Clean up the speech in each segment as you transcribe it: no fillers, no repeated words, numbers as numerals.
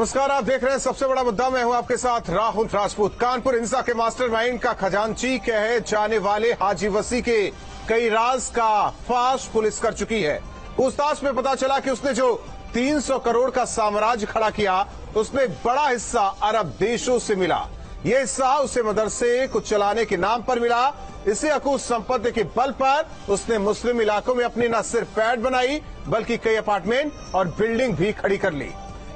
नमस्कार, आप देख रहे हैं सबसे बड़ा मुद्दा। मैं हूं आपके साथ राहुल राजपूत। कानपुर हिंसा के मास्टरमाइंड का खजांची कहे जाने वाले हाजी वसी के कई राज का फाश पुलिस कर चुकी है। पूछताछ में पता चला कि उसने जो 300 करोड़ का साम्राज्य खड़ा किया, उसमें बड़ा हिस्सा अरब देशों से मिला। यह हिस्सा उसे मदरसे को चलाने के नाम पर मिला। इसे अकूत संपत्ति के बल पर उसने मुस्लिम इलाकों में अपनी न सिर्फ पैड बनाई, बल्कि कई अपार्टमेंट और बिल्डिंग भी खड़ी कर ली।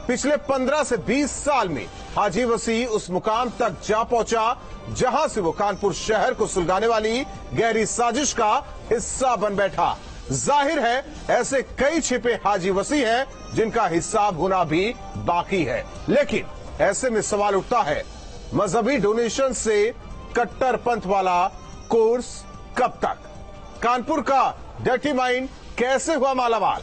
पिछले 15 से 20 साल में हाजी वसी उस मुकाम तक जा पहुंचा जहां से वो कानपुर शहर को सुलगाने वाली गहरी साजिश का हिस्सा बन बैठा। जाहिर है ऐसे कई छिपे हाजी वसी हैं जिनका हिसाब होना भी बाकी है। लेकिन ऐसे में सवाल उठता है, मजहबी डोनेशन से कट्टरपंथ वाला कोर्स कब तक? कानपुर का डर्टी माइंड कैसे हुआ मालामाल?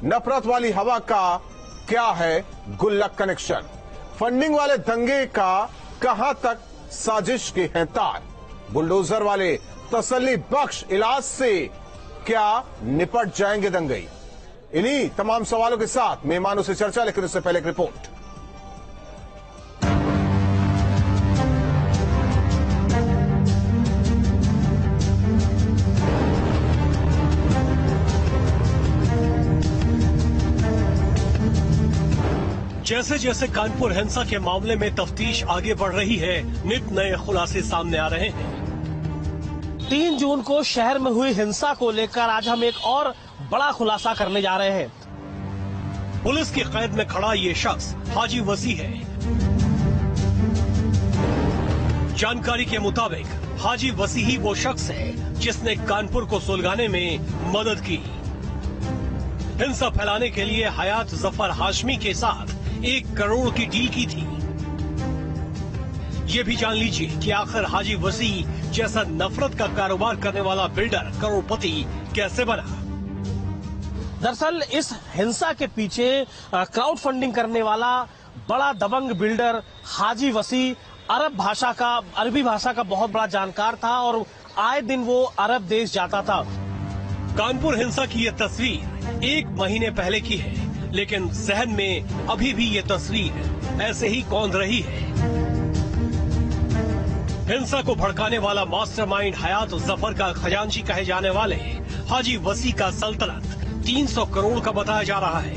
नफरत वाली हवा का क्या है गुल्लक कनेक्शन? फंडिंग वाले दंगे का कहां तक साजिश के हैं तार? बुलडोजर वाले तसल्ली बख्श इलाज से क्या निपट जाएंगे दंगई? इन्हीं तमाम सवालों के साथ मेहमानों से चर्चा, लेकिन उससे पहले एक रिपोर्ट। जैसे जैसे कानपुर हिंसा के मामले में तफ्तीश आगे बढ़ रही है, नित नए खुलासे सामने आ रहे हैं। 3 जून को शहर में हुई हिंसा को लेकर आज हम एक और बड़ा खुलासा करने जा रहे हैं। पुलिस की कैद में खड़ा ये शख्स हाजी वसी है। जानकारी के मुताबिक हाजी वसी ही वो शख्स है जिसने कानपुर को सुलगाने में मदद की। हिंसा फैलाने के लिए हयात जफर हाशमी के साथ 1 करोड़ की डील की थी। ये भी जान लीजिए कि आखिर हाजी वसी जैसा नफरत का कारोबार करने वाला बिल्डर करोड़पति कैसे बना। दरअसल इस हिंसा के पीछे क्राउड फंडिंग करने वाला बड़ा दबंग बिल्डर हाजी वसी अरबी भाषा का बहुत बड़ा जानकार था और आए दिन वो अरब देश जाता था। कानपुर हिंसा की ये तस्वीर 1 महीने पहले की है, लेकिन जहन में अभी भी ये तस्वीर ऐसे ही कौंध रही है। हिंसा को भड़काने वाला मास्टरमाइंड हयात जफर का खजांची कहे जाने वाले हाजी वसी का सल्तनत 300 करोड़ का बताया जा रहा है।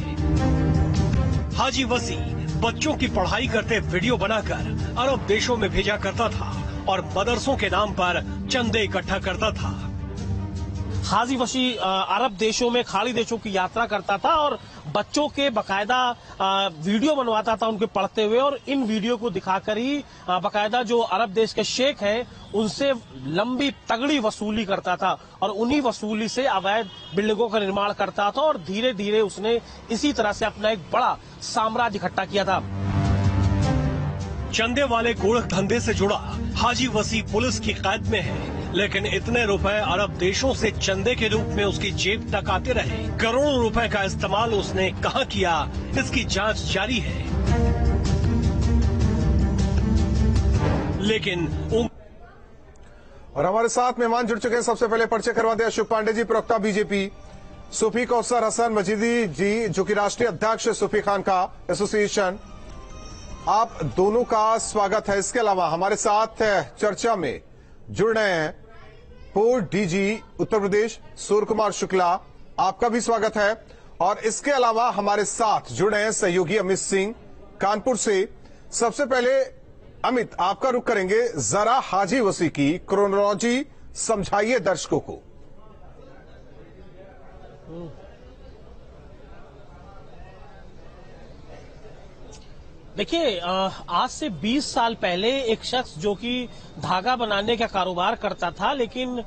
हाजी वसी बच्चों की पढ़ाई करते वीडियो बनाकर अरब देशों में भेजा करता था और मदरसों के नाम पर चंदे इकट्ठा करता था। हाजी वसी अरब देशों में खाड़ी देशों की यात्रा करता था और बच्चों के बकायदा वीडियो बनवाता था उनके पढ़ते हुए, और इन वीडियो को दिखाकर ही बकायदा जो अरब देश के शेख हैं उनसे लंबी तगड़ी वसूली करता था और उन्हीं वसूली से अवैध बिल्डिंगों का निर्माण करता था और धीरे धीरे उसने इसी तरह से अपना एक बड़ा साम्राज्य इकट्ठा किया था। चंदे वाले गोरख धंधे से जुड़ा हाजी वसी पुलिस की कैद में है, लेकिन इतने रुपए अरब देशों से चंदे के रूप में उसकी जेब तक आते रहे। करोड़ों रुपए का इस्तेमाल उसने कहां किया, इसकी जांच जारी है। लेकिन और हमारे साथ मेहमान जुड़ चुके हैं। सबसे पहले परिचय करवा दिया अशोक पांडे जी, प्रवक्ता बीजेपी, सूफी कौसर हसन मजीदी जी जो कि राष्ट्रीय अध्यक्ष सूफी खान का एसोसिएशन। आप दोनों का स्वागत है। इसके अलावा हमारे साथ चर्चा में जुड़ रहे हैं पूर्व डीजी उत्तर प्रदेश सूर्य कुमार शुक्ला, आपका भी स्वागत है। और इसके अलावा हमारे साथ जुड़ रहे हैं सहयोगी अमित सिंह कानपुर से। सबसे पहले अमित, आपका रुख करेंगे, जरा हाजी वसी की क्रोनोलॉजी समझाइए दर्शकों को। देखिए, आज से 20 साल पहले एक शख्स जो कि धागा बनाने का कारोबार करता था, लेकिन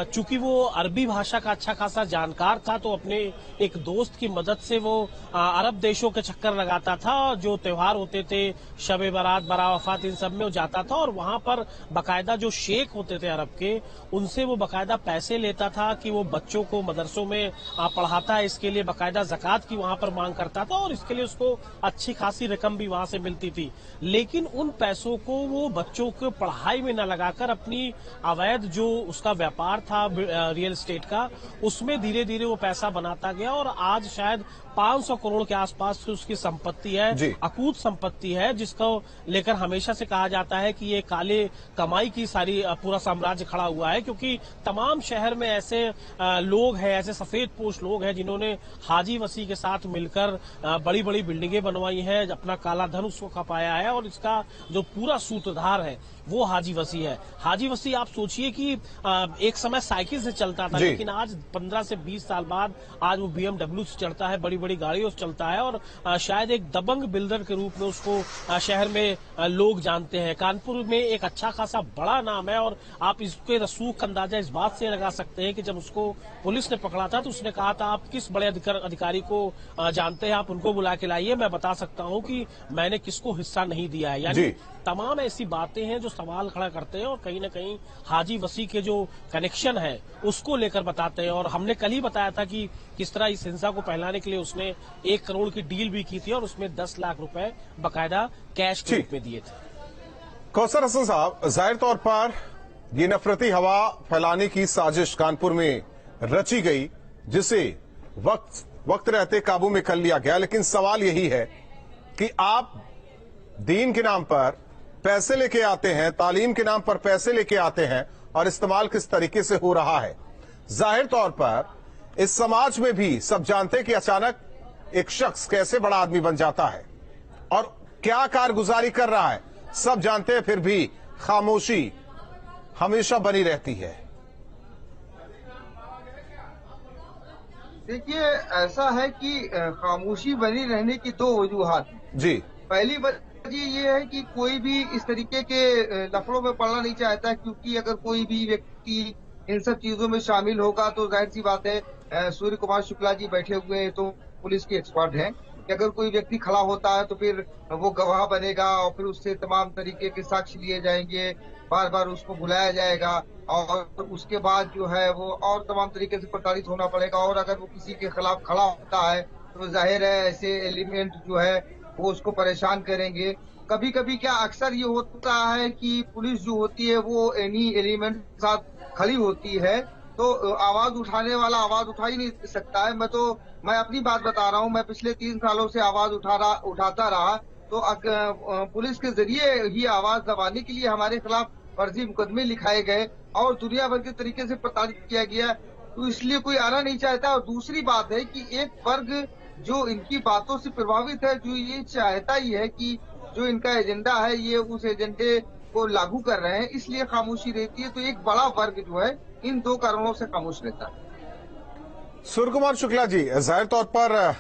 चूंकि वो अरबी भाषा का अच्छा खासा जानकार था तो अपने एक दोस्त की मदद से वो अरब देशों के चक्कर लगाता था। जो त्योहार होते थे, शब बारात, बरा वफात, इन सब में वो जाता था और वहां पर बकायदा जो शेख होते थे अरब के, उनसे वो बकायदा पैसे लेता था कि वो बच्चों को मदरसों में पढ़ाता है। इसके लिए बकायदा ज़कात की वहां पर मांग करता था और इसके लिए उसको अच्छी खासी रकम भी वहां वहां से मिलती थी, लेकिन उन पैसों को वो बच्चों को पढ़ाई में न लगाकर अपनी अवैध जो उसका व्यापार था रियल एस्टेट का, उसमें धीरे धीरे वो पैसा बनाता गया और आज शायद 500 करोड़ के आसपास की उसकी संपत्ति है, अकूत संपत्ति है, जिसको लेकर हमेशा से कहा जाता है कि ये काले कमाई की सारी पूरा साम्राज्य खड़ा हुआ है, क्योंकि तमाम शहर में ऐसे लोग हैं, ऐसे सफेद पोश लोग हैं जिन्होंने हाजी वसी के साथ मिलकर बड़ी बड़ी बिल्डिंगें बनवाई हैं, अपना काला धन उसको खपाया है और इसका जो पूरा सूत्रधार है वो हाजी वसी है। हाजी वसी आप सोचिए कि एक समय साइकिल से चलता था, लेकिन आज 15 से 20 साल बाद आज वो BMW से चढ़ता है, बड़ी बड़ी गाड़ियों से चलता है और शायद एक दबंग बिल्डर के रूप में उसको शहर में लोग जानते हैं। कानपुर में एक अच्छा खासा बड़ा नाम है और आप इसके रसूख का अंदाजा इस बात से लगा सकते हैं कि जब उसको पुलिस ने पकड़ा था तो उसने कहा था आप किस बड़े अधिकारी को जानते हैं, आप उनको बुला के लाइए, मैं बता सकता हूं कि मैंने किसको हिस्सा नहीं दिया है। यानी तमाम ऐसी बातें हैं जो सवाल खड़ा करते हैं और कहीं न कहीं हाजी वसी के जो कनेक्शन है उसको लेकर बताते हैं। और हमने कल ही बताया था कि किस तरह इस हिंसा को फैलाने के लिए उसने 1 करोड़ की डील भी की थी और उसमें 10 लाख रुपए बाकायदा कैश के रूप में दिए थे। कौसर हसन साहब, जाहिर तौर पर ये नफरती हवा फैलाने की साजिश कानपुर में रची गई, जिसे वक्त रहते काबू में कर लिया गया, लेकिन सवाल यही है कि आप दीन के नाम पर पैसे लेके आते हैं, तालीम के नाम पर पैसे लेके आते हैं और इस्तेमाल किस तरीके से हो रहा है। जाहिर तौर पर इस समाज में भी सब जानते हैं कि अचानक एक शख्स कैसे बड़ा आदमी बन जाता है और क्या कारगुजारी कर रहा है, सब जानते हैं, फिर भी खामोशी हमेशा बनी रहती है। देखिए, ऐसा है कि खामोशी बनी रहने की 2 वजूहात जी। पहली वजह ये है कि कोई भी इस तरीके के लफड़ों में पड़ना नहीं चाहता, क्योंकि अगर कोई भी व्यक्ति इन सब चीजों में शामिल होगा तो जाहिर सी बात है, सूर्य कुमार शुक्ला जी बैठे हुए हैं तो पुलिस के एक्सपर्ट हैं कि अगर कोई व्यक्ति खड़ा होता है तो फिर वो गवाह बनेगा और फिर उससे तमाम तरीके के साक्ष्य लिए जाएंगे, बार बार उसको बुलाया जाएगा और उसके बाद जो है वो और तमाम तरीके से प्रताड़ित होना पड़ेगा। और अगर वो किसी के खिलाफ खड़ा होता है तो जाहिर है ऐसे एलिमेंट जो है वो उसको परेशान करेंगे। कभी कभी क्या अक्सर ये होता है कि पुलिस जो होती है वो इन्हीं एलिमेंट के साथ खड़ी होती है, तो आवाज उठाने वाला आवाज उठा ही नहीं सकता है। मैं अपनी बात बता रहा हूँ, मैं पिछले 3 सालों से आवाज उठाता रहा, तो पुलिस के जरिए ही आवाज दबाने के लिए हमारे खिलाफ फर्जी मुकदमे लिखाए गए और दुनिया भर के तरीके से प्रताड़ित किया गया, तो इसलिए कोई आना नहीं चाहता। और दूसरी बात है कि एक वर्ग जो इनकी बातों से प्रभावित है, जो ये चाहता ही है कि जो इनका एजेंडा है ये उस एजेंडे को लागू कर रहे हैं, इसलिए खामोशी रहती है। तो एक बड़ा वर्ग जो है इन 2 कारणों से खामोश रहता है। सूर्य कुमार शुक्ला जी, जाहिर तौर पर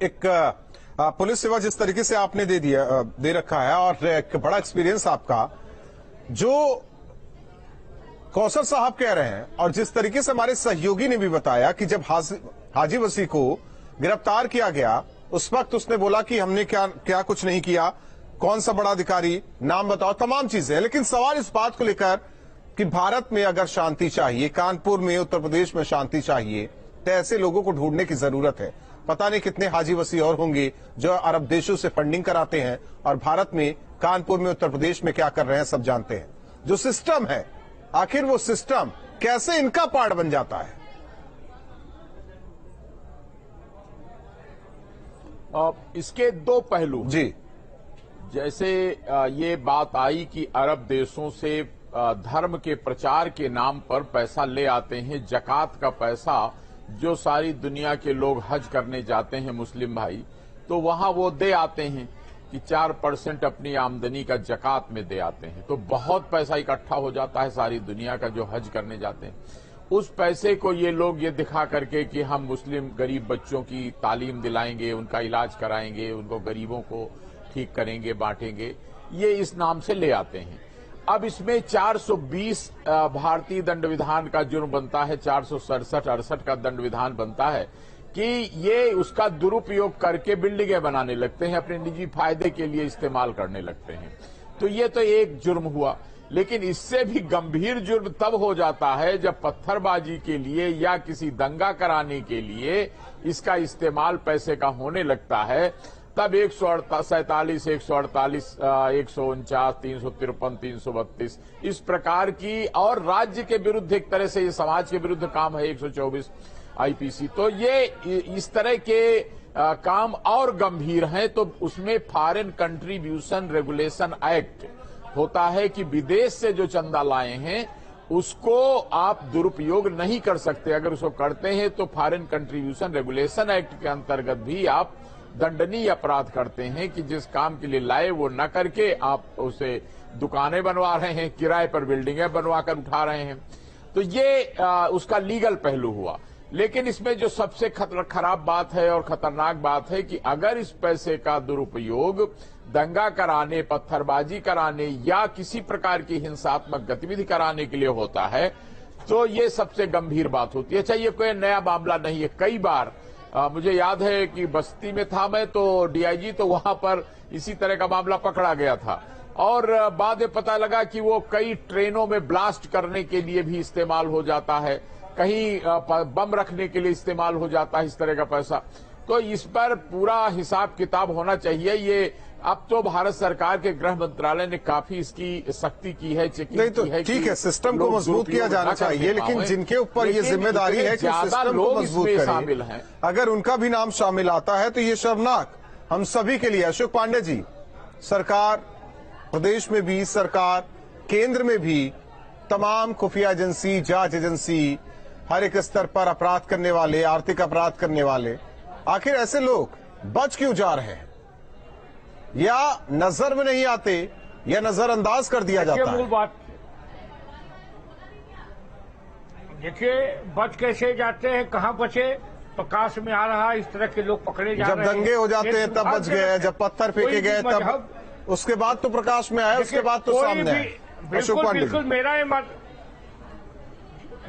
एक पुलिस सेवा जिस तरीके से आपने दे रखा है और एक बड़ा एक्सपीरियंस आपका, जो कौसर साहब कह रहे हैं और जिस तरीके से हमारे सहयोगी ने भी बताया कि जब हाजी वसी को गिरफ्तार किया गया उस वक्त उसने बोला कि हमने क्या कुछ नहीं किया, कौन सा बड़ा अधिकारी, नाम बताओ, तमाम चीजें। लेकिन सवाल इस बात को लेकर कि भारत में अगर शांति चाहिए, कानपुर में, उत्तर प्रदेश में शांति चाहिए, तो ऐसे लोगों को ढूंढने की जरूरत है। पता नहीं कितने हाजी वसी और होंगे जो अरब देशों से फंडिंग कराते हैं और भारत में, कानपुर में, उत्तर प्रदेश में क्या कर रहे हैं सब जानते हैं। जो सिस्टम है, आखिर वो सिस्टम कैसे इनका पार्ट बन जाता है? इसके 2 पहलू जी। जैसे ये बात आई कि अरब देशों से धर्म के प्रचार के नाम पर पैसा ले आते हैं, जकात का पैसा जो सारी दुनिया के लोग हज करने जाते हैं मुस्लिम भाई, तो वहां वो दे आते हैं कि 4% अपनी आमदनी का जकात में दे आते हैं, तो बहुत पैसा इकट्ठा हो जाता है सारी दुनिया का जो हज करने जाते हैं। उस पैसे को ये लोग ये दिखा करके कि हम मुस्लिम गरीब बच्चों की तालीम दिलाएंगे, उनका इलाज कराएंगे, उनको गरीबों को ठीक करेंगे, बांटेंगे, ये इस नाम से ले आते हैं। अब इसमें 420 भारतीय दंड विधान का जुर्म बनता है, 467-68 का दंड विधान बनता है कि ये उसका दुरुपयोग करके बिल्डिंगें बनाने लगते हैं, अपने निजी फायदे के लिए इस्तेमाल करने लगते हैं। तो ये तो एक जुर्म हुआ, लेकिन इससे भी गंभीर जुर्म तब हो जाता है जब पत्थरबाजी के लिए या किसी दंगा कराने के लिए इसका इस्तेमाल पैसे का होने लगता है। तब 147, 148, 149, 353, 332 इस प्रकार की, और राज्य के विरुद्ध एक तरह से ये समाज के विरुद्ध काम है 124 आईपीसी। तो ये इस तरह के काम और गंभीर हैं। तो उसमें फॉरेन कंट्रीब्यूशन रेगुलेशन एक्ट होता है कि विदेश से जो चंदा लाए हैं उसको आप दुरुपयोग नहीं कर सकते। अगर उसको करते हैं तो फॉरेन कंट्रीब्यूशन रेगुलेशन एक्ट के अंतर्गत भी आप दंडनीय अपराध करते हैं कि जिस काम के लिए लाए वो न करके आप उसे दुकानें बनवा रहे हैं, किराए पर बिल्डिंगें बनवा कर उठा रहे हैं। तो ये उसका लीगल पहलू हुआ। लेकिन इसमें जो सबसे खराब बात है और खतरनाक बात है कि अगर इस पैसे का दुरुपयोग दंगा कराने, पत्थरबाजी कराने या किसी प्रकार की हिंसात्मक गतिविधि कराने के लिए होता है तो ये सबसे गंभीर बात होती है। अच्छा, ये कोई नया मामला नहीं है। कई बार मुझे याद है कि बस्ती में था मैं, तो डीआईजी, तो वहां पर इसी तरह का मामला पकड़ा गया था और बाद में पता लगा कि वो कई ट्रेनों में ब्लास्ट करने के लिए भी इस्तेमाल हो जाता है, कहीं बम रखने के लिए इस्तेमाल हो जाता है इस तरह का पैसा। तो इस पर पूरा हिसाब किताब होना चाहिए। ये अब तो भारत सरकार के गृह मंत्रालय ने काफी इसकी सख्ती की है, चेकिंग नहीं तो की है। ठीक है, सिस्टम को मजबूत किया जाना चाहिए, लेकिन जिनके ऊपर ये जिम्मेदारी है कि सिस्टम को मजबूत शामिल करें, हैं, अगर उनका भी नाम शामिल आता है तो ये शर्मनाक हम सभी के लिए। अशोक पांडे जी, सरकार प्रदेश में भी, सरकार केंद्र में भी, तमाम खुफिया एजेंसी, जांच एजेंसी, हर एक स्तर पर अपराध करने वाले, आर्थिक अपराध करने वाले, आखिर ऐसे लोग बच क्यों जा रहे हैं? या नजर में नहीं आते या नजरअंदाज कर दिया जाता है? मूल बात देखिए, बच कैसे जाते हैं, कहां बचे? प्रकाश में आ रहा है, इस तरह के लोग पकड़े जा रहे हैं। जब दंगे हो जाते हैं तब बच गए, जब पत्थर फेंके गए तब, उसके बाद तो प्रकाश में आया, उसके बाद तो सामने आया। अशोक पांडे, बिल्कुल मेरा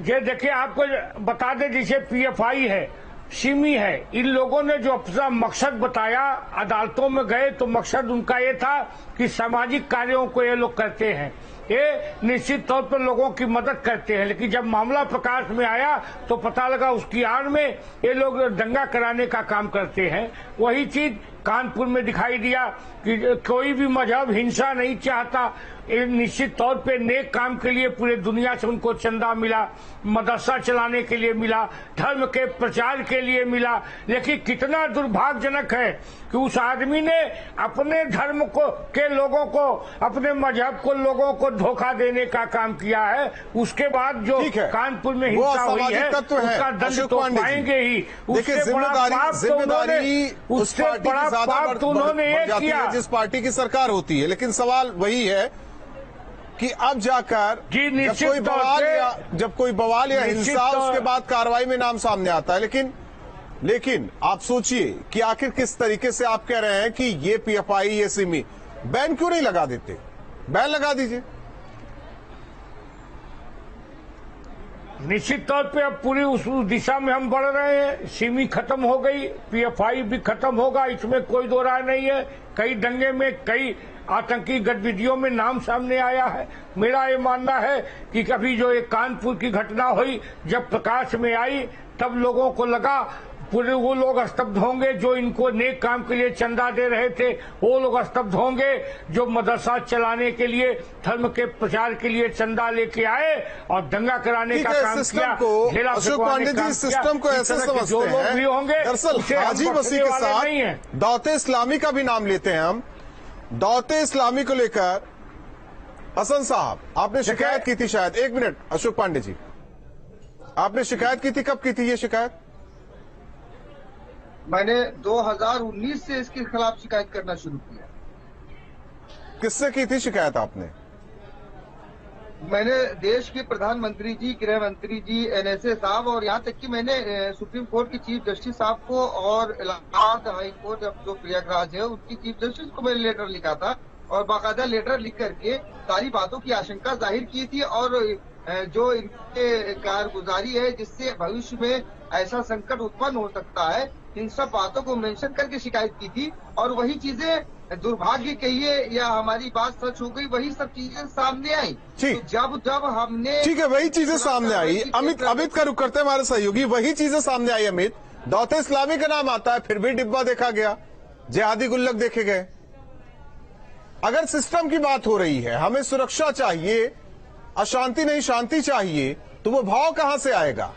ये देखिए, आपको बता दें, जैसे पीएफआई है, सिमी है, इन लोगों ने जो अपना मकसद बताया, अदालतों में गए तो मकसद उनका ये था कि सामाजिक कार्यों को ये लोग करते हैं, ये निश्चित तौर पर लोगों की मदद करते हैं। लेकिन जब मामला प्रकाश में आया तो पता लगा उसकी आड़ में ये लोग दंगा कराने का काम करते हैं। वही चीज कानपुर में दिखाई दिया कि कोई भी मजहब हिंसा नहीं चाहता। निश्चित तौर पे नेक काम के लिए पूरे दुनिया से उनको चंदा मिला, मदरसा चलाने के लिए मिला, धर्म के प्रचार के लिए मिला। लेकिन कितना दुर्भाग्यजनक है कि उस आदमी ने अपने धर्म को के लोगों को, अपने मजहब को, लोगों को धोखा देने का काम किया है। उसके बाद जो कानपुर में हिंसा हुई है उसका दंड तो पाएंगे ही। उससे बड़ा पाप तो उन्होंने ये किया जिस पार्टी की सरकार होती है। लेकिन सवाल वही है कि अब जाकर जब कोई बवाल या हिंसा, उसके बाद कार्रवाई में नाम सामने आता है। लेकिन आप सोचिए कि आखिर किस तरीके से आप कह रहे हैं कि ये पीएफआई, ये सिमी, बैन क्यों नहीं लगा देते? बैन लगा दीजिए। निश्चित तौर पे अब पूरी उस दिशा में हम बढ़ रहे हैं। सिमी खत्म हो गई, पीएफआई भी खत्म होगा, इसमें कोई दो राय नहीं है। कई दंगे में, कई आतंकी गतिविधियों में नाम सामने आया है। मेरा ये मानना है कि कभी जो एक कानपुर की घटना हुई, जब प्रकाश में आई तब लोगों को लगा पूरे वो लोग स्तब्ध होंगे जो इनको नेक काम के लिए चंदा दे रहे थे, वो लोग स्तब्ध होंगे जो मदरसा चलाने के लिए, धर्म के प्रचार के लिए चंदा लेके आए और दंगा कराने का काम किया। अशोक पांडे जी, सिस्टम को ऐसे समझते हैं, भी होंगे दरअसल हाजी वसी के साथ दौते इस्लामी का भी नाम लेते हैं हम। दौते इस्लामी को लेकर हसन साहब, आपने शिकायत की थी शायद। एक मिनट अशोक पांडे जी, आपने शिकायत की थी, कब की थी ये शिकायत? मैंने 2019 से इसके खिलाफ शिकायत करना शुरू किया। किससे की थी शिकायत आपने? मैंने देश के प्रधानमंत्री जी, गृह मंत्री जी, एनएसए साहब, और यहाँ तक कि मैंने सुप्रीम कोर्ट के चीफ जस्टिस साहब को और इलाहाबाद हाई कोर्ट जो प्रयागराज है उनकी चीफ जस्टिस को मैंने लेटर लिखा था और बाकायदा लेटर लिख करके सारी बातों की आशंका जाहिर की थी और जो इनके कारगुजारी है जिससे भविष्य में ऐसा संकट उत्पन्न हो सकता है, इन सब बातों को मेंशन करके शिकायत की थी। और वही चीजें, दुर्भाग्य कहिए या हमारी बात सच हो गई, वही सब चीजें सामने आई। तो जब हमने, ठीक है, वही चीजें सामने आई। अमित का रुख करते हमारे सहयोगी, वही चीजें सामने आई। अमित, दौते इस्लामी का नाम आता है, फिर भी डिब्बा देखा गया। जिहादी गुल्लक देखे गए। अगर सिस्टम की बात हो रही है, हमें सुरक्षा चाहिए, अशांति नहीं शांति चाहिए, तो वो भाव कहां से आएगा?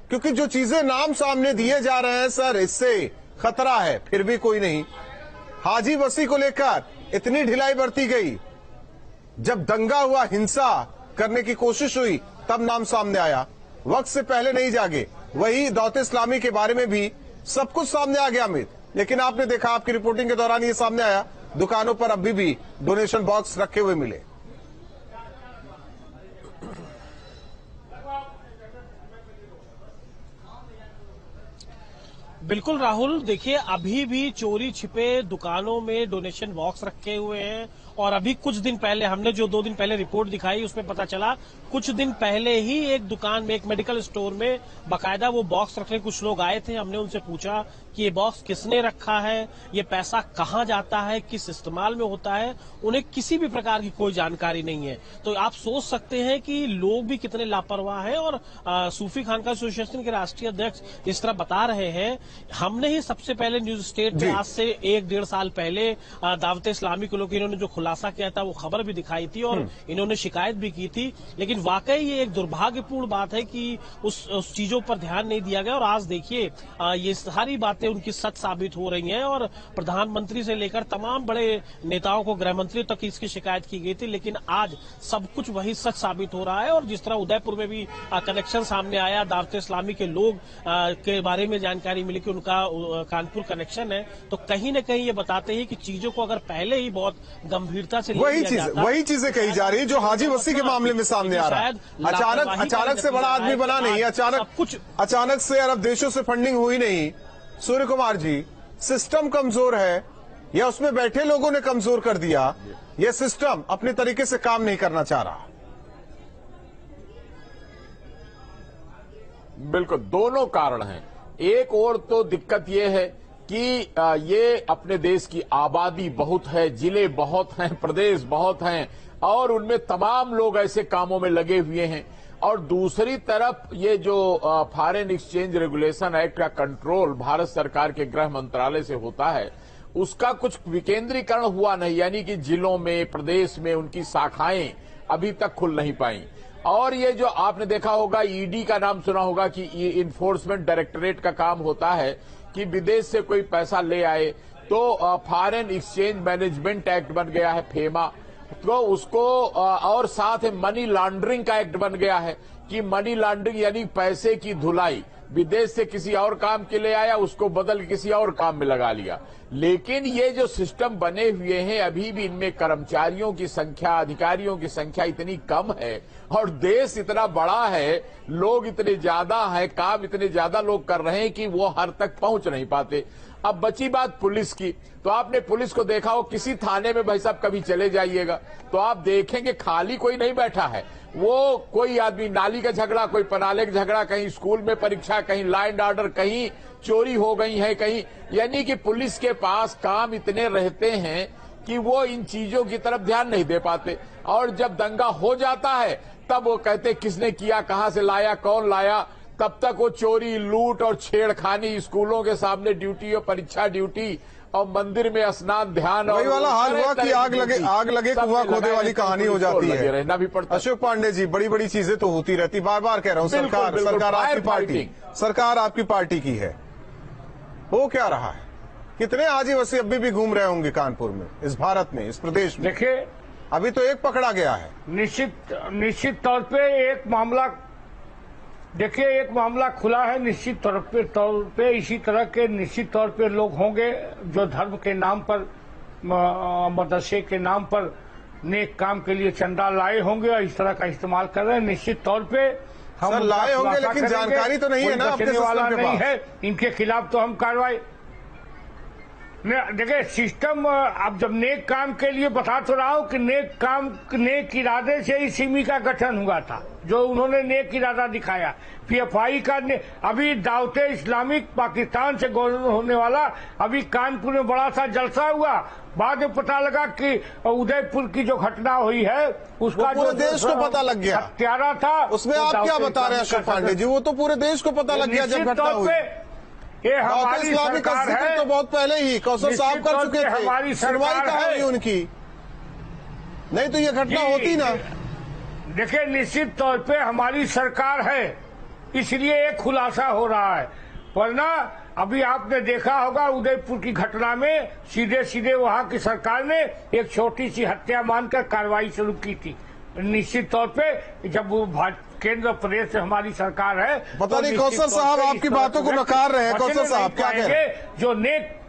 क्योंकि जो चीजें नाम सामने दिए जा रहे हैं सर, इससे खतरा है। फिर भी कोई नहीं। हाजी वसी को लेकर इतनी ढिलाई बरती गई, जब दंगा हुआ, हिंसा करने की कोशिश हुई, तब नाम सामने आया। वक्त से पहले नहीं जागे। वही दौलत इस्लामी के बारे में भी सब कुछ सामने आ गया अमित, लेकिन आपने देखा, आपकी रिपोर्टिंग के दौरान ये सामने आया, दुकानों पर अभी भी डोनेशन बॉक्स रखे हुए मिले। बिल्कुल राहुल, देखिए अभी भी चोरी छिपे दुकानों में डोनेशन बॉक्स रखे हुए हैं। और अभी कुछ दिन पहले हमने जो 2 दिन पहले रिपोर्ट दिखाई, उसमें पता चला कुछ दिन पहले ही एक दुकान में, एक मेडिकल स्टोर में बाकायदा वो बॉक्स रखने कुछ लोग आए थे। हमने उनसे पूछा कि ये बॉक्स किसने रखा है, ये पैसा कहाँ जाता है, किस इस्तेमाल में होता है। उन्हें किसी भी प्रकार की कोई जानकारी नहीं है। तो आप सोच सकते हैं कि लोग भी कितने लापरवाह हैं। और सूफी खानका एसोसिएशन के राष्ट्रीय अध्यक्ष इस तरह बता रहे हैं। हमने ही सबसे पहले न्यूज स्टेट में आज से 1-1.5 साल पहले दावत इस्लामी के लोग, इन्होंने जो खुलासा किया था वो खबर भी दिखाई थी और इन्होंने शिकायत भी की थी। लेकिन वाकई ये एक दुर्भाग्यपूर्ण बात है कि उस चीजों पर ध्यान नहीं दिया गया। और आज देखिए ये सारी बातें उनकी सच साबित हो रही हैं। और प्रधानमंत्री से लेकर तमाम बड़े नेताओं को, गृह मंत्री तक इसकी शिकायत की गई थी, लेकिन आज सब कुछ वही सच साबित हो रहा है। और जिस तरह उदयपुर में भी कनेक्शन सामने आया, दावत इस्लामी के लोग के बारे में जानकारी मिली कि उनका कानपुर कनेक्शन है, तो कहीं न कहीं ये बताते हैं कि चीजों को अगर पहले ही बहुत गंभीरता से वही चीजें कही जा रही है जो हाजी वसी के मामले में सामने आ रहा है। अचानक से बड़ा आदमी बना नहीं, अचानक से अरब देशों से फंडिंग हुई नहीं। सूर्य कुमार जी, सिस्टम कमजोर है या उसमें बैठे लोगों ने कमजोर कर दिया, यह सिस्टम अपने तरीके से काम नहीं करना चाह रहा? बिल्कुल, दोनों कारण हैं। एक और तो दिक्कत यह है कि ये अपने देश की आबादी बहुत है, जिले बहुत हैं, प्रदेश बहुत हैं और उनमें तमाम लोग ऐसे कामों में लगे हुए हैं। और दूसरी तरफ ये जो फॉरेन एक्सचेंज रेगुलेशन एक्ट का कंट्रोल भारत सरकार के गृह मंत्रालय से होता है, उसका कुछ विकेंद्रीकरण हुआ नहीं, यानी कि जिलों में, प्रदेश में उनकी शाखाएं अभी तक खुल नहीं पाई। और ये जो आपने देखा होगा, ईडी का नाम सुना होगा कि इन्फोर्समेंट डायरेक्टरेट का काम होता है कि विदेश से कोई पैसा ले आए तो फॉरेन एक्सचेंज मैनेजमेंट एक्ट बन गया है, फेमा, तो उसको और साथ में मनी लॉन्ड्रिंग का एक्ट बन गया है कि मनी लॉन्ड्रिंग यानी पैसे की धुलाई, विदेश से किसी और काम के लिए आया, उसको बदल किसी और काम में लगा लिया। लेकिन ये जो सिस्टम बने हुए हैं, अभी भी इनमें कर्मचारियों की संख्या, अधिकारियों की संख्या इतनी कम है और देश इतना बड़ा है, लोग इतने ज्यादा हैं, काम इतने ज्यादा लोग कर रहे हैं कि वो हर तक पहुंच नहीं पाते। अब बची बात पुलिस की, तो आपने पुलिस को देखा हो, किसी थाने में भाई साहब कभी चले जाइएगा तो आप देखेंगे खाली कोई नहीं बैठा है। वो कोई आदमी नाली का झगड़ा, कोई पनाले का झगड़ा, कहीं स्कूल में परीक्षा, कहीं लॉ एंड ऑर्डर, कहीं चोरी हो गई है, कहीं, यानी कि पुलिस के पास काम इतने रहते हैं कि वो इन चीजों की तरफ ध्यान नहीं दे पाते। और जब दंगा हो जाता है तब वो कहते किसने किया, कहां से लाया, कौन लाया, तब तक वो चोरी, लूट और छेड़खानी, स्कूलों के सामने ड्यूटी और परीक्षा ड्यूटी और मंदिर में स्नान, ध्यान, वही वाला हाल हुआ कि आग लगे कुआं खोदे वाली कहानी हो जाती है। रहना भी पड़ता। अशोक पांडे जी, बड़ी बड़ी चीजें तो होती रहती, बार बार कह रहा हूं, सरकार आपकी पार्टी की है, हो क्या रहा है? कितने हाजी वसी अभी भी घूम रहे होंगे कानपुर में, इस भारत में, इस प्रदेश में? देखिए, अभी तो एक पकड़ा गया है। निश्चित तौर पे एक मामला, देखिए एक मामला खुला है। निश्चित तौर पे इसी तरह के निश्चित तौर पे लोग होंगे जो धर्म के नाम पर, मदरसे के नाम पर नेक काम के लिए चंदा लाए होंगे और इस तरह का इस्तेमाल कर रहे हैं। निश्चित तौर पे हम लाए होंगे, लेकिन जानकारी तो नहीं है ना, बचने वाला नहीं है, इनके खिलाफ तो हम कार्रवाई। देखिए सिस्टम, अब जब नेक काम के लिए बता तो रहा हूं कि नेक इरादे से ही सिमी का गठन हुआ था, जो उन्होंने नेक इरादा दिखाया। पीएफआई का अभी दावत इस्लामिक पाकिस्तान से गवर्नर होने वाला, अभी कानपुर में बड़ा सा जलसा हुआ, बाद में पता लगा कि उदयपुर की जो घटना हुई है उसका पूरे देश को पता लग गया, हत्यारा था। उसमें आप क्या बता रहे हैं अशोक पांडे जी? वो तो पूरे देश को पता लग गया जब घटना हुई। ये हमारी इस्लामी का सरकार जिक्र है। तो बहुत पहले ही कौसर साहब कर चुके थे, हमारी सुनवाई सरकार कहाँ हुई है उनकी? नहीं तो ये घटना होती ना। देखिए, निश्चित तौर पे हमारी सरकार है, इसलिए एक खुलासा हो रहा है, वरना अभी आपने देखा होगा उदयपुर की घटना में सीधे सीधे वहां की सरकार ने एक छोटी सी हत्या मानकर कार्रवाई शुरू की थी। निश्चित तौर पे जब वो केंद्र प्रदेश से हमारी सरकार है, पता नहीं कौशल साहब आपकी बातों को नकार रहे हैं। कौशल साहब क्या कह रहे हैं? जो नेक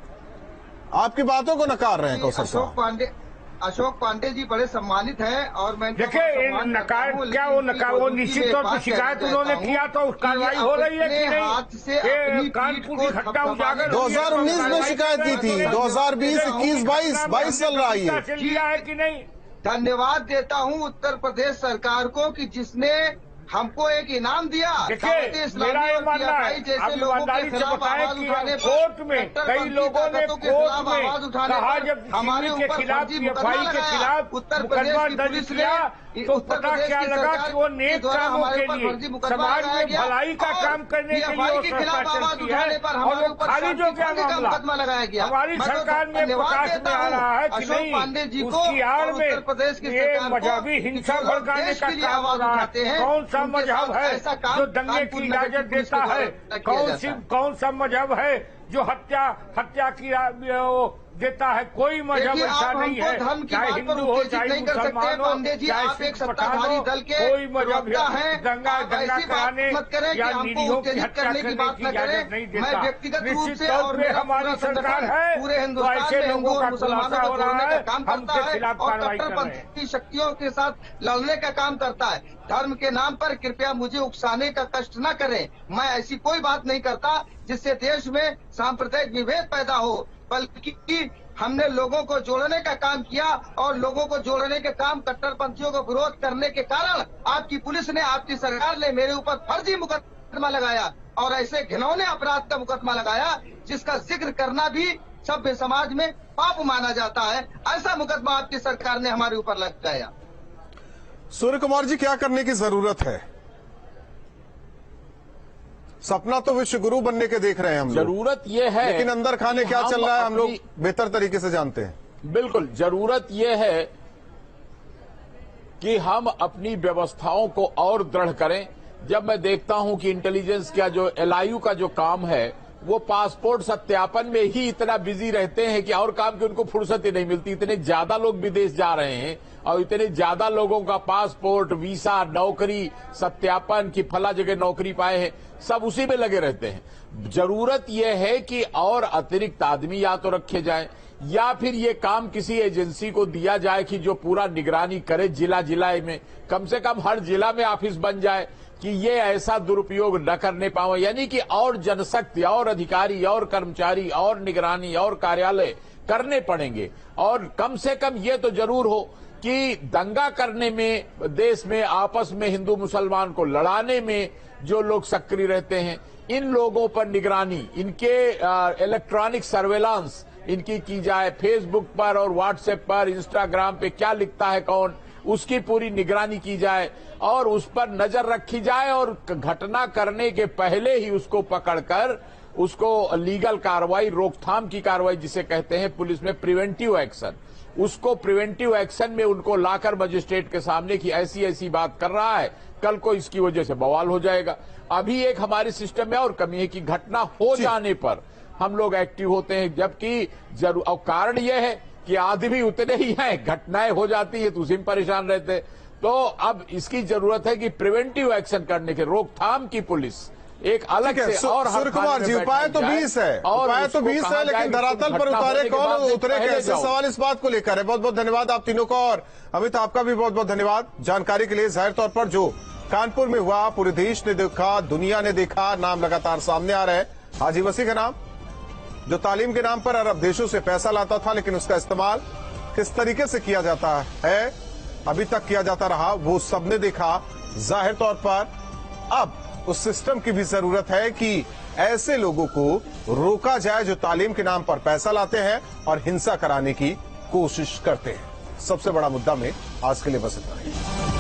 आपकी बातों को नकार रहे हैं कौशल साहब। अशोक पांडे जी बड़े सम्मानित हैं और मैं देखिए, नकार क्या वो नकार, वो निश्चित तौर पर शिकायत उन्होंने किया तो कार्रवाई हो रही है कि नहीं? कानपुर की घटना उजागर 2019 में शिकायत की थी, 2020, 21, 22 चल रहा है, लिया है कि नहीं? धन्यवाद देता हूं उत्तर प्रदेश सरकार को कि जिसने हमको एक इनाम दिया। देखिए, मेरा ये मानना है, आप ईमानदारी से बताएं कि कोर्ट में कई लोगों ने कोर्ट में कहा जब हमारे के खिलाफ पीएफआई के खिलाफ मुकदमा दर्ज किया तो पता क्या लगा कि वो नेक कामों के लिए, समाज में भलाई का काम करने के लिए के खिलाफ आवाज उठाने पर हमारे ऊपर खारिज हो गया मुकदमा लगाया गया। हमारी सरकार में प्रकाश में आ रहा है कि नहीं, उसकी आड़ में ये मजहबी हिंसा भड़काने का काम हो रहा है। कौन सा मजहब है जो दंगे की इजाजत देता है? कौन सा मजहब है जो हत्या की देता है? कोई मजहब ऐसा नहीं है, चाहे हिंदू हो चाहे मुसलमान हो चाहे सिख पठान हो, कोई मजहब दंगा कराने या निरीहों की हत्या करने की इजाजत नहीं देता। निश्चित तौर पे हमारी सरकार है तो ऐसे लोगों का खुलासा हो रहा है, हम उनके खिलाफ कार्रवाई कर रहे हैं। शक्तियों के साथ लड़ने का काम करता है। धर्म के नाम पर कृपया मुझे उकसाने का कष्ट न करें। मैं ऐसी कोई बात नहीं करता जिससे देश में सांप्रदायिक विभेद पैदा हो, बल्कि हमने लोगों को जोड़ने का काम किया और लोगों को जोड़ने के काम कट्टरपंथियों को विरोध करने के कारण आपकी पुलिस ने, आपकी सरकार ने मेरे ऊपर फर्जी मुकदमा लगाया और ऐसे घिनौने अपराध का मुकदमा लगाया जिसका जिक्र करना भी सभ्य समाज में पाप माना जाता है। ऐसा मुकदमा आपकी सरकार ने हमारे ऊपर लगाया। सूर्य कुमार जी, क्या करने की जरूरत है? सपना तो विश्व गुरु बनने के देख रहे हैं हम लोग। जरूरत ये है, लेकिन अंदर खाने क्या चल रहा है हम लोग बेहतर तरीके से जानते हैं। बिल्कुल, जरूरत ये है कि हम अपनी व्यवस्थाओं को और दृढ़ करें। जब मैं देखता हूं कि इंटेलिजेंस का जो LIU का जो काम है वो पासपोर्ट सत्यापन में ही इतना बिजी रहते हैं कि और काम की उनको फुर्सत ही नहीं मिलती। इतने ज्यादा लोग विदेश जा रहे हैं और इतने ज्यादा लोगों का पासपोर्ट, वीसा, नौकरी सत्यापन की फला जगह नौकरी पाए हैं, सब उसी में लगे रहते हैं। जरूरत यह है कि और अतिरिक्त आदमी या तो रखे जाएं या फिर ये काम किसी एजेंसी को दिया जाए कि जो पूरा निगरानी करे जिला में। कम से कम हर जिला में ऑफिस बन जाए कि ये ऐसा दुरुपयोग न करने पाए, यानी कि और जनशक्ति और अधिकारी और कर्मचारी और निगरानी और कार्यालय करने पड़ेंगे। और कम से कम ये तो जरूर हो कि दंगा करने में, देश में आपस में हिंदू मुसलमान को लड़ाने में जो लोग सक्रिय रहते हैं, इन लोगों पर निगरानी, इनके इलेक्ट्रॉनिक सर्वेलांस इनकी की जाए। फेसबुक पर और व्हाट्सएप पर, इंस्टाग्राम पे क्या लिखता है कौन, उसकी पूरी निगरानी की जाए और उस पर नजर रखी जाए और घटना करने के पहले ही उसको पकड़कर उसको लीगल कार्रवाई, रोकथाम की कार्रवाई जिसे कहते हैं पुलिस में प्रिवेंटिव एक्शन, उसको प्रिवेंटिव एक्शन में उनको लाकर मजिस्ट्रेट के सामने की ऐसी बात कर रहा है, कल को इसकी वजह से बवाल हो जाएगा। अभी एक हमारे सिस्टम में और कमी है कि घटना हो जाने पर हम लोग एक्टिव होते हैं, जबकि और कारण यह है कि आदमी उतने ही हैं, घटनाएं हो जाती है तो उसी में परेशान रहते हैं। तो अब इसकी जरूरत है कि प्रिवेंटिव एक्शन करने के, रोकथाम की पुलिस एक अलग से। और सूर्य कुमार जी, उपाय तो 20 है, उपाय तो 20 है, लेकिन धरातल पर उतारे कौन, उतरे कैसे, सवाल इस बात को लेकर है। बहुत बहुत धन्यवाद आप तीनों का, और अमित आपका भी बहुत बहुत धन्यवाद जानकारी के लिए। जाहिर तौर पर जो कानपुर में हुआ पूरे देश ने देखा, दुनिया ने देखा, नाम लगातार सामने आ रहे हैं। हाजी वसी का नाम, जो तालीम के नाम पर अरब देशों से पैसा लाता था, लेकिन उसका इस्तेमाल किस तरीके से किया जाता है, अभी तक किया जाता रहा, वो सबने देखा। जाहिर तौर पर अब उस सिस्टम की भी जरूरत है कि ऐसे लोगों को रोका जाए जो तालीम के नाम पर पैसा लाते हैं और हिंसा कराने की कोशिश करते हैं। सबसे बड़ा मुद्दा में आज के लिए बस इतना ही।